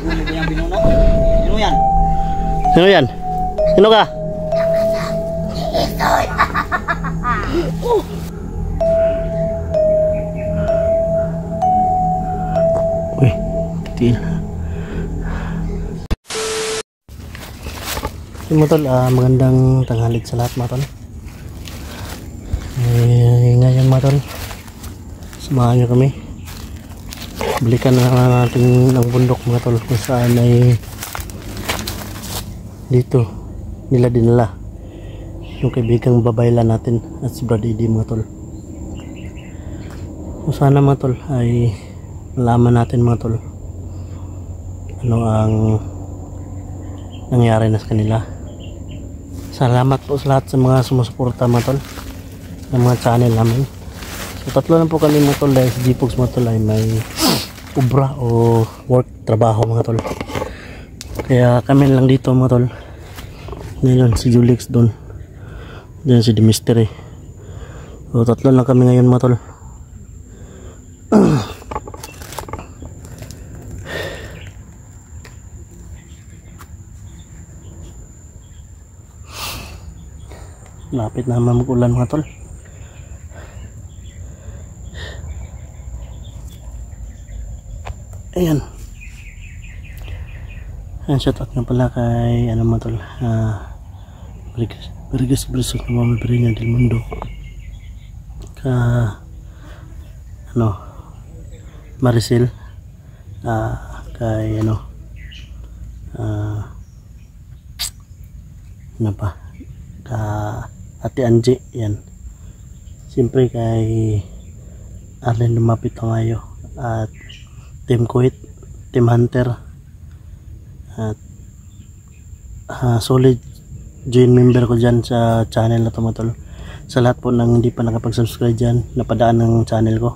Sino yan? Sino yan? Sino ka? Uy, tiil. Yung tol, magandang tanghalit sa lahat mga tol. Ngayon mga tol, samahan nyo kami. Balikan na natin ang bundok mga tol, kung saan ay dito nila dinala yung kaibigang babayla natin at si Brad Eddie mga tol. Kung sana mga tol ay malaman natin mga tol ano ang nangyari na sa kanila. Salamat po sa lahat sa mga sumusuporta mga tol ng mga channel namin. So tatlo lang po kami mga tol dahil si G-Pogs mga tol ay may ubra o work, trabaho mga tol. Kaya kami lang dito mga tol. Ngayon si Julix doon. Diyan si Mystery. So tatlo lang kami ngayon mga tol. Lapit na mag-ulan mga tol. Ayan. Ayan, shoutout nga pala kay ano mga tol, Vargas Bresok na Mama Perina del Mundo. Ano, Maricel, kay ano pa, Ate Angie, yan. Siyempre kay Arlen Lumapit Tangayo at Team Kuwait, Team Hunter at solid join member ko dyan sa channel na to mga tol. Sa lahat po nang hindi pa nakapag-subscribe dyan, napadaan ng channel ko,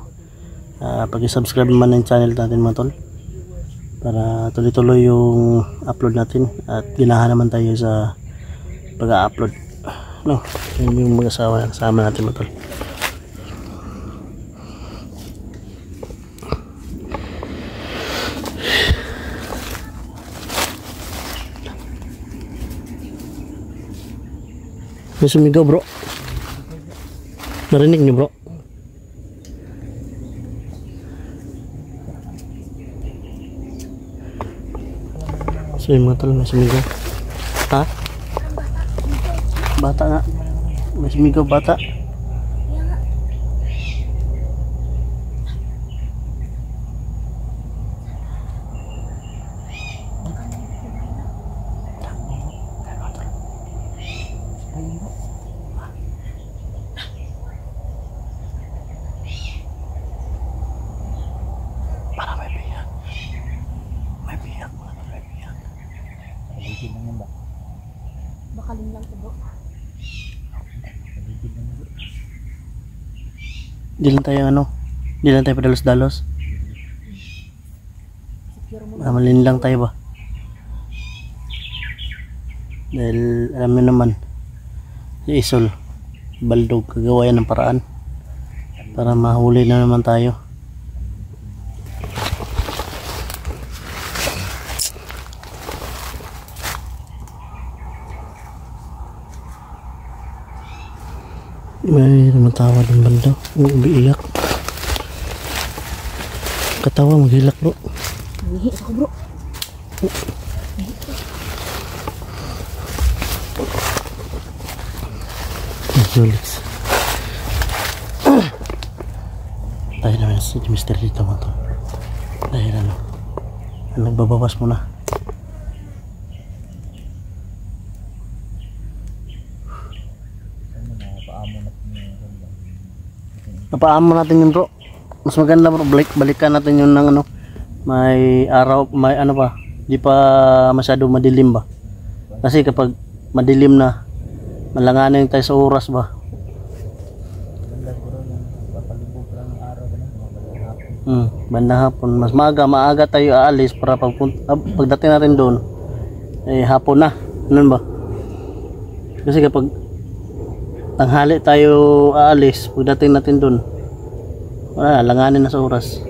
pag-subscribe naman ng channel natin mga tol para tuloy-tuloy yung upload natin at ginahan naman tayo sa pag-upload. No, yun yung mag-asawa na kasama natin mga tol. May sumigaw bro. Narinig niyo bro? So yung mga tol, may sumigaw. Ha? Bata nga. May sumigaw bata. Para may biyak. May biyak mga tol, may biyak. Paligid lang yan ba? Bakalim lang ito bro. Di lang tayo ano, di lang tayo padalos-dalos. Mamalin lang tayo ba? Dahil alam nyo naman, si Isol Baldog, kagawa yan ng paraan para mahuli na naman tayo. May namatawa ng banda. Umiiyak. Katawa, maghilak bro. Maghihit ako bro. Julix. Tayo naman si Mr. dito mo to. Dahil ano, nagbabawas muna. Napaamo natin yun bro. Mas maganda bro, balikan natin yun ng ano, may araw, may ano pa, di pa masyado madilim ba. Kasi kapag madilim na, malanganin tayo sa oras ba. Bandang hapon. Mas maaga tayo aalis para pagdating natin doon, eh hapon na. Ganun ba? Kasi kapag tanghali tayo aalis, pagdating natin doon, wala, langanin na sa oras.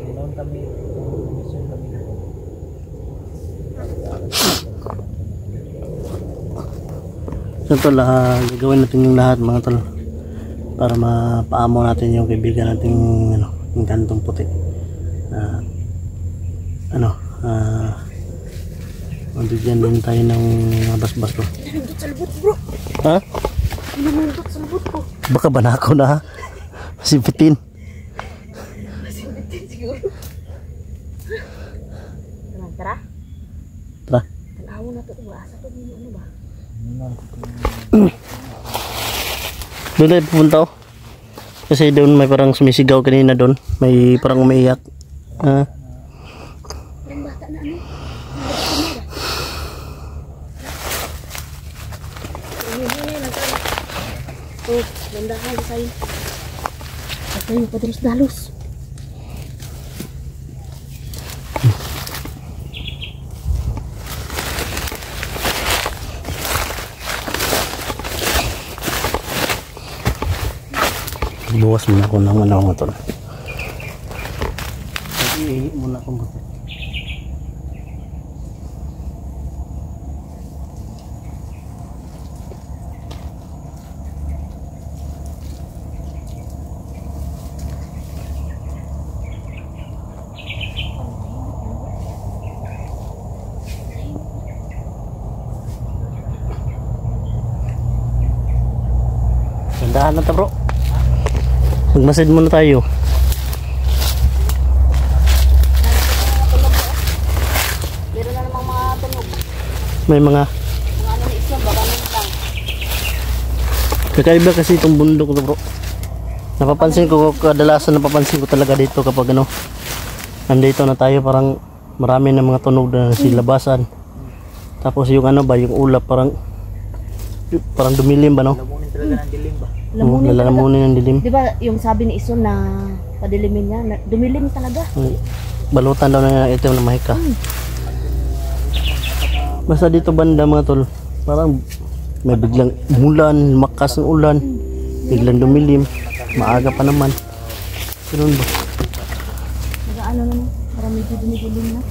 So tol, gagawin natin yung lahat mga tol para mapaamo natin yung kaibigan natin yung kantong puti. Mabigyan din tayo ng mga basbas ko. Pinanundot sa lubot bro. Ha? Pinanundot sa lubot ko. Baka banako na ha? Masipitin. Masipitin siguro. Tara. Tara. Tanawa na to. Asa to din ano ba? Doon tayo pupunta oh. Kasi doon may parang sumisigaw kanina doon. May parang umiiyak. Parang bata na ano. Oh, ganda ka sa'yo. Patay mo pa dalos. Bukas muna ako ng mga tol. Iihi muna akong buti. Gandahan na ta bro. Magmasid muna tayo. Meron na namang mga tunog. May mga Ano ni Islam, babanin lang. kakaiba kasi itong bundok to bro. Napapansin ko, kadalasan napapansin ko talaga dito kapag nandito na tayo, parang marami na mga tunog na silabasan. Tapos yung yung ulap parang dumilim ba no? Lamunin talaga ng dilim ba? Lalamunin ng dilim. Di ba yung sabi ni Ison na padilimin niya, dumilim talaga. Balutan daw na itim na mahika. Basta dito banda mga tol, parang may biglang umulan, makas ng ulan, biglang dumilim, maaga pa naman. Ganun ba? Nag-ano naman, parang medyo dumidilim na.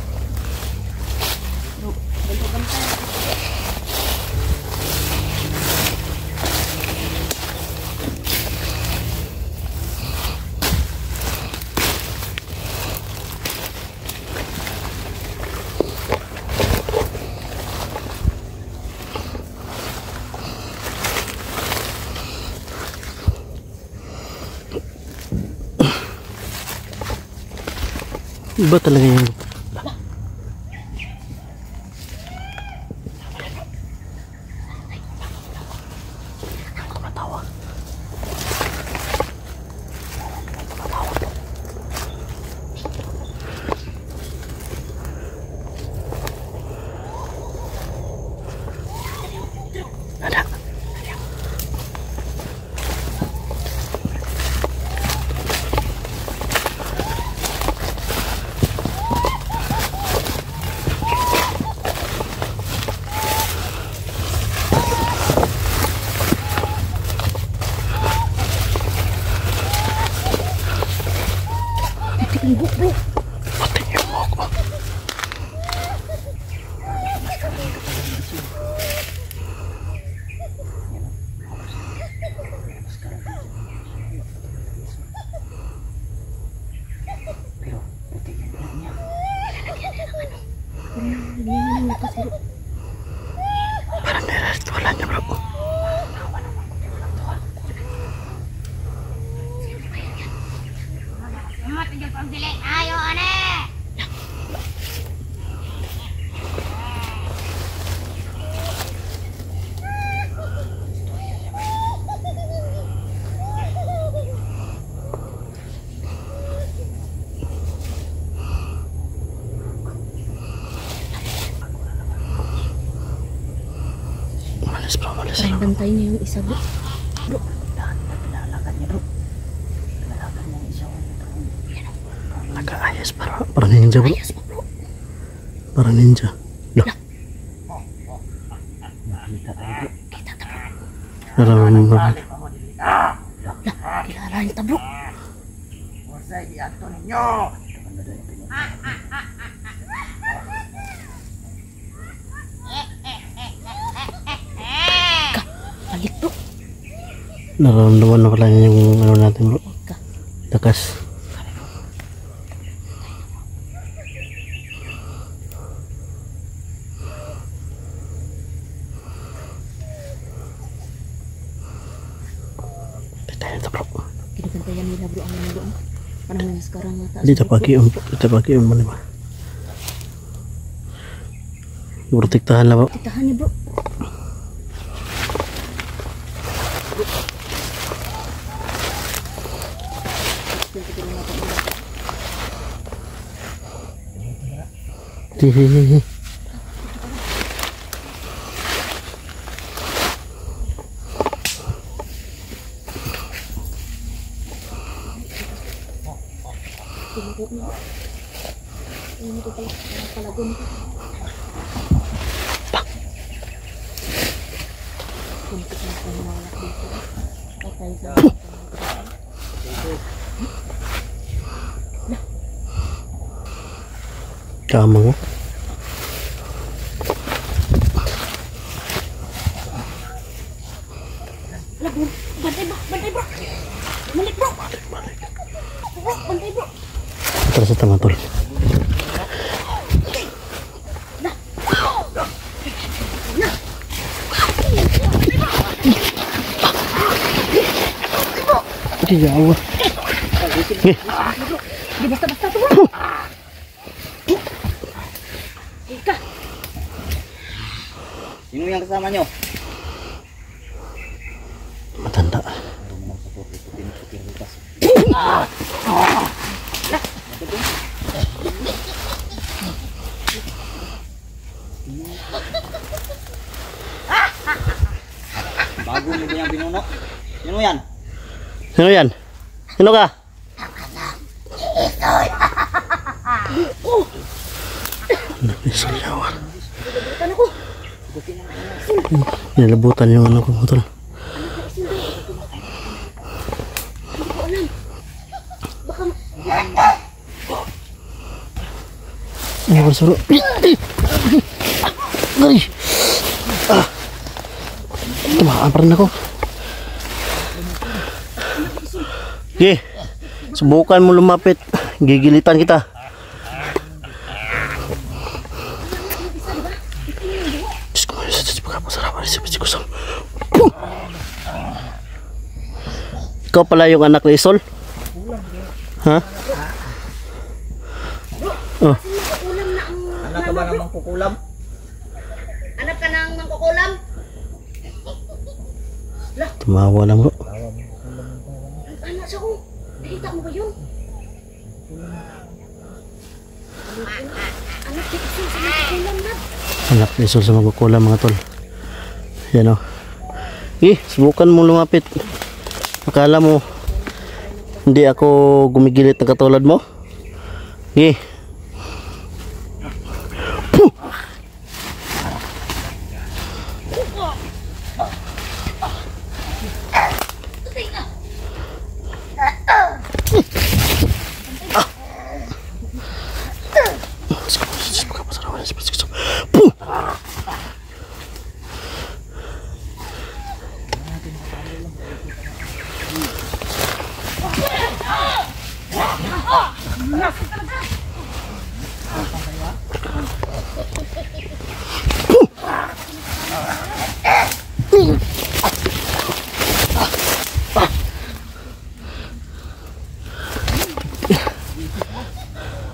Iba talaga yung Ibuk bro. patingin mo ako. Parang niritualan niya bro. Malis bro, malis. Parang bantay niya yung isa bro. Bro. Pinalakan niya bro. Pinalakan niya yung isa. Nag-aayos para ninja bro. Ayos mo bro. Para ninja. Loh. Nakita tayo bro. Kita ta bro. Nararamdaman bro. Lah, kilala niya ta bro. Huwag iato ninyo. Nararamdaman na pala niya yung ano natin bro. Ika. Lakas. Tayo ito bro. Kinakantayan nila bro ang mga doon. Panahon na sekarang nga taas. Dito pagi yun bro. Dito pagi yun man ba? Protektahan lang bro. Tahan niya bro. Hihihihi. Ini ko pala palagon ko. Kuntik na ko mawala dito. Patay sa. Kama mo. Lagu, bantay bro, bantay bro. Balik bro. Bro, bantay bro. Tara sa tama tol. Hindi jawa. Di basta-basta to bro. Ika. Sino yang kasama nyo? Matanda. Bago mo ba yung binuno? Sino yan? Sino yan? Sino ka? Anak ni Sulyawan. Kan ako. Nilabutan yung ano ko tol. Ay, bersuru. Ay. Tumaan pa rin ako. Okay. Subukan mo lumapit. Gigilitan kita. Ikaw pala yung anak ni Isol? Ha? Oh. Ulam na ang Anak ka ba ng mangkukulam? anak ka nang mangkukulam. Tumawa lang bro. Anak siya ko. Nakita mo ba yun? Anak ni Isol sa mangkukulam na. Anak ni Isol sa magkukulam mga tol. Yan o. Subukan mo lumapit. Akala mo hindi ako gumigilit na katulad mo? Puh! Puh!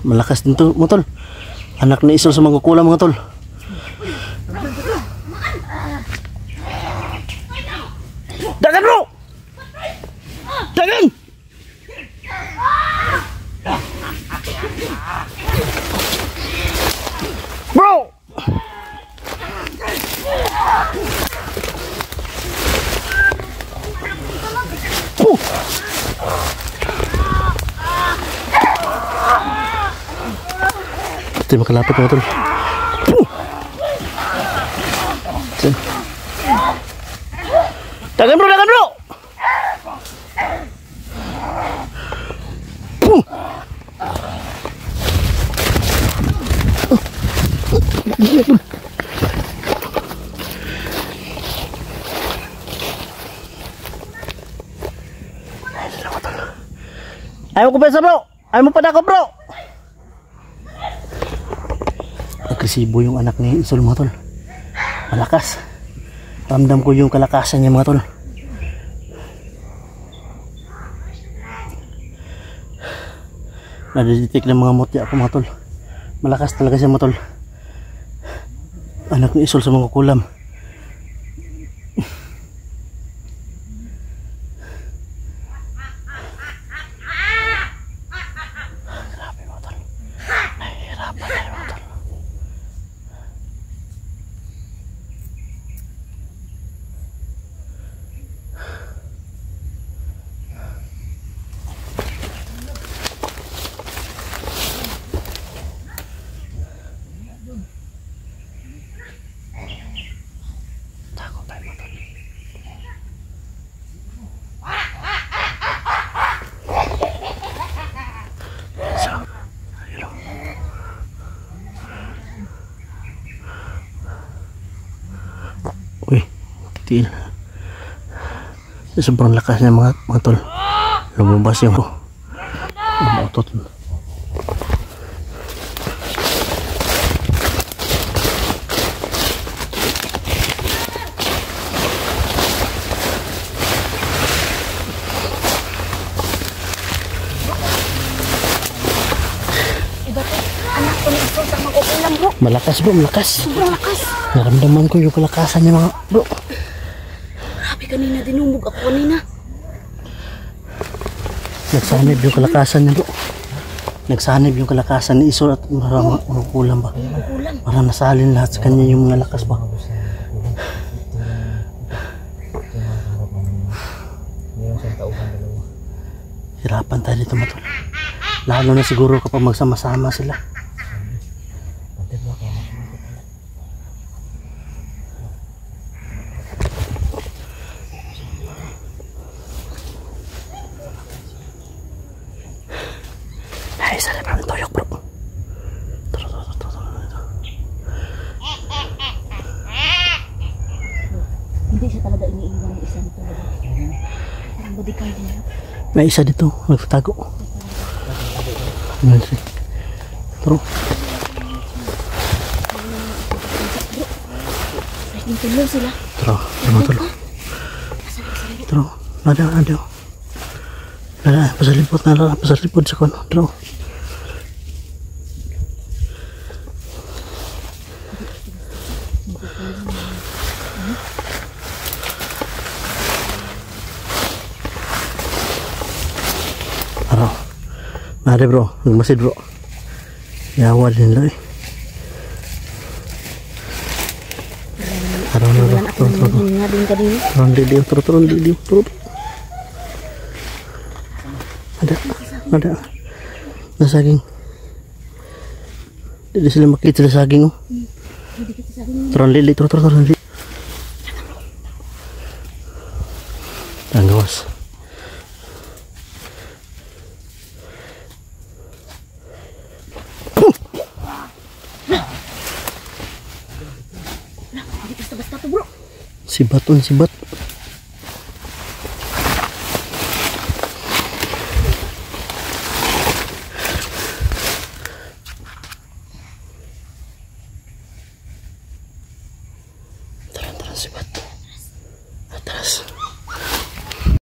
Malakas din to mo tol. Anak ni Isol sa mangkukulam mga tol. Dagan bro! Dagan! Bro! Ito makalapit mga tol. Dagan bro! Dagan bro! Ayaw ko pesa bro. Ayaw mo pa ako bro. Agresibo yung anak ni Isol mga tol. Malakas. Ramdam ko yung kalakasan niya mga tol. Nadiditik ng mga mutya ako mga tol. Malakas talaga siya mga tol. Anak ni Isol sa mga kulam. Grabe mga tol. Nahihirapan tayo mga tol. Takot tayo mga tol. So, ayun o. Uy, tiil. Sobrang lakas niya mga tol. Lumabas yung otot. Iba to. Anak ko ni Isol sa mga kukulam bro. Malakas bro, malakas. Sobrang lakas. Naramdaman ko yung kalakasan niya mga bro. Grabe kanina, dinumog ako kanina. Nagsanib yung kalakasan niya bro. Nagsanib yung kalakasan ni Isol at marang kulang ba. Kukulam. Parang nasalin lahat sa kanya yung mga lakas ba. Hirapan tayo dito matol. Lalo na siguro kapag magsama-sama sila. Ay, sa labang toyok bro. Tara. Hindi siya talaga iniiwan ng isa nito. Parang badikal din niya. May isa dito, nagtatago. Taro. Yung tulong sila. Taro. Nada. Pasalipot sa kono. Taro. Taro. Nada bro, nagmasid bro. Yawa din lang eh. Taro. Wala ako nga din kanina. Turun didiw. Ada. Nasaging. Hindi sila makita sa saging oh. Hindi kita sabi Turun lili. Tanggawas. hindi basta-basta to bro. Sibat. Tara, sibat. Atras.